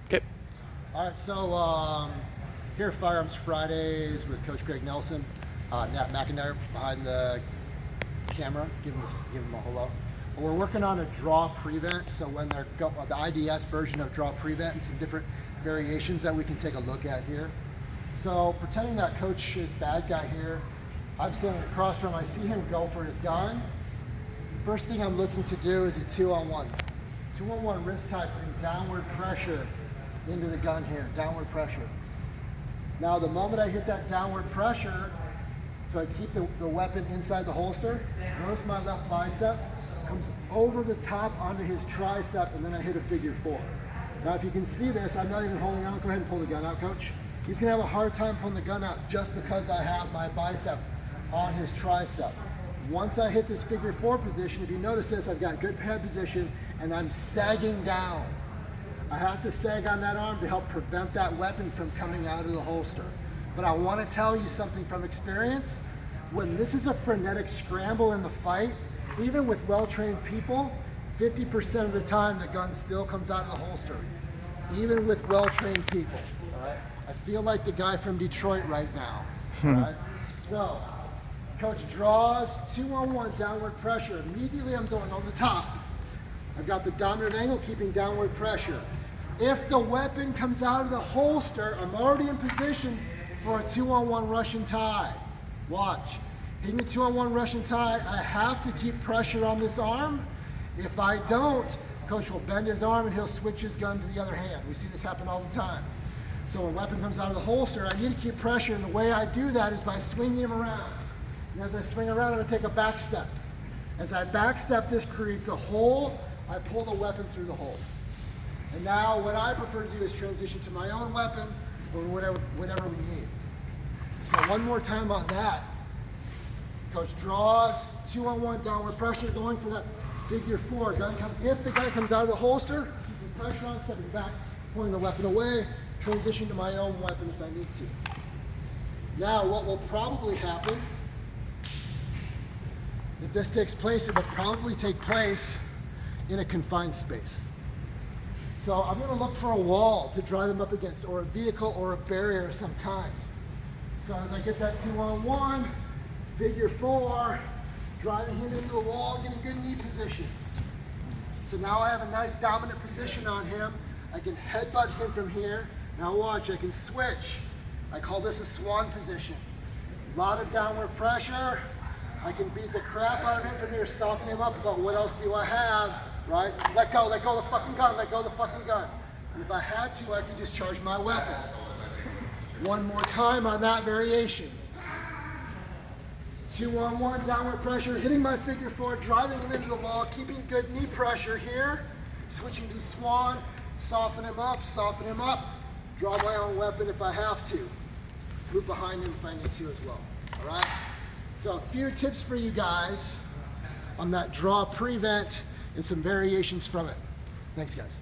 there. Okay. All right, so here at Firearms Fridays with Coach Greg Nelson, Nat McIntyre behind the camera, give him a hello. We're working on a draw prevent, so when they're the IDS version of draw prevent and some different variations that we can take a look at here. So pretending that Coach is bad guy here, I'm standing across from him, I see him go for his gun. First thing I'm looking to do is a 2-on-1. 2-on-1 wrist tie, putting downward pressure into the gun here, downward pressure. Now the moment I hit that downward pressure, so I keep the weapon inside the holster, notice my left bicep comes over the top onto his tricep, and then I hit a figure 4. Now if you can see this, I'm not even holding out. Go ahead and pull the gun out, Coach. He's gonna have a hard time pulling the gun out just because I have my bicep on his tricep. Once I hit this figure 4 position, if you notice this, I've got good pad position and I'm sagging down. I have to sag on that arm to help prevent that weapon from coming out of the holster. But I want to tell you something from experience. When this is a frenetic scramble in the fight, even with well-trained people, 50% of the time the gun still comes out of the holster, even with well-trained people. All right? I feel like the guy from Detroit right now. All right? So, Coach draws, 2-on-1 downward pressure. Immediately I'm going over the top. I've got the dominant angle, keeping downward pressure. If the weapon comes out of the holster, I'm already in position for a 2-on-1 Russian tie. Watch. Hitting the 2-on-1 Russian tie, I have to keep pressure on this arm. If I don't, Coach will bend his arm and he'll switch his gun to the other hand. We see this happen all the time. So when a weapon comes out of the holster, I need to keep pressure, and the way I do that is by swinging him around. And as I swing around, I'm gonna take a back step. As I back step, this creates a hole. I pull the weapon through the hole. And now what I prefer to do is transition to my own weapon or whatever we need. So one more time on that. Coach draws, 2-on-1 downward pressure, going for that figure 4. If the guy comes out of the holster, keeping pressure on, stepping back, pulling the weapon away, transition to my own weapon if I need to. Now what will probably happen, if this takes place, it will probably take place in a confined space. So I'm gonna look for a wall to drive him up against, or a vehicle or a barrier of some kind. So as I get that 2-on-1, figure 4, driving him into the wall, getting good knee position. So now I have a nice dominant position on him. I can headbutt him from here. Now watch, I can switch. I call this a swan position. A lot of downward pressure. I can beat the crap out of him from here, soften him up, but what else do I have, right? Let go of the fucking gun, let go of the fucking gun. And if I had to, I could discharge my weapon. One more time on that variation. 2-on-1, downward pressure, hitting my figure 4, driving him into the wall, keeping good knee pressure here, switching to swan, soften him up, draw my own weapon if I have to. Move behind him if I need to as well, all right? So a few tips for you guys on that draw prevent and some variations from it. Thanks, guys.